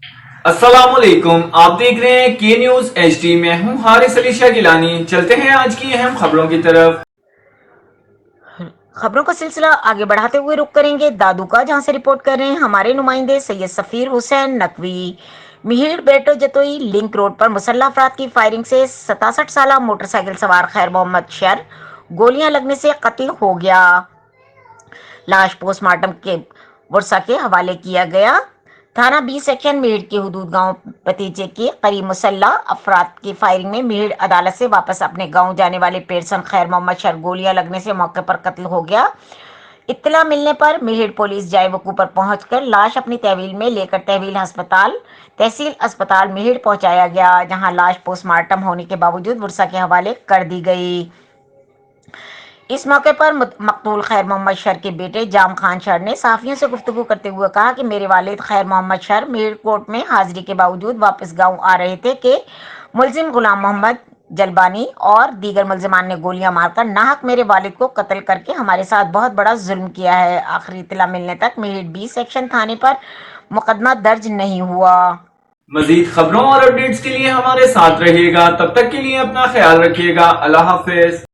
अस्सलाम वालेकुम, आप देख रहे हैं के न्यूज HD। में हूं हारिस अली शाह गिलानी। चलते हैं आज की अहम खबरों की तरफ। खबरों का सिलसिला आगे बढ़ाते हुए रुक करेंगे दादू का, जहां से रिपोर्ट कर रहे हैं हमारे नुमाइंदे सैयद सफीर हुसैन नकवी। मिहिर बेटो जतोई लिंक रोड पर मुसल्लह अफराद की फायरिंग से 67 साला मोटरसाइकिल सवार खैर मोहम्मद शर गोलियां लगने से कत्ल हो गया। लाश पोस्टमार्टम के वर्षा के हवाले किया गया। थाना 20 सेक्शन मेहड़ के हुदूद गांव भतीजे के करीब मुसल्ला अफराद की फायरिंग में मेहड़ अदालत से वापस अपने गांव जाने वाले पेरसन खैर मोहम्मद शर गोलियां लगने से मौके पर कत्ल हो गया। इत्तला मिलने पर मेहड़ पुलिस जाए वकू पर पहुंचकर लाश अपनी तहवील में लेकर तहसील अस्पताल मेहड़ पहुंचाया गया, जहां लाश पोस्टमार्टम होने के बावजूद वर्षा के हवाले कर दी गई। इस मौके पर मकतूल खैर मोहम्मद शर के बेटे जाम खान शर ने सहाफियों से गुफ्तगू करते हुए कहा कि मेरे वालिद खैर मोहम्मद शर मेरठ कोर्ट में हाजिरी के बावजूद वापस गांव आ रहे थे कि मुलजिम गुलाम मोहम्मद जलबानी और दीगर मुलजमान ने गोलियां मारकर नाहक मेरे वालिद को कत्ल करके हमारे साथ बहुत बड़ा जुल्म किया है। आखिरी इत्तला मिलने तक मेरठ 20 सेक्शन थाने पर मुकदमा दर्ज नहीं हुआ। मजीद खबरों और अपडेट्स के लिए हमारे साथ रहिएगा। तब तक के लिए अपना ख्याल रखिएगा। अल्लाह हाफिज।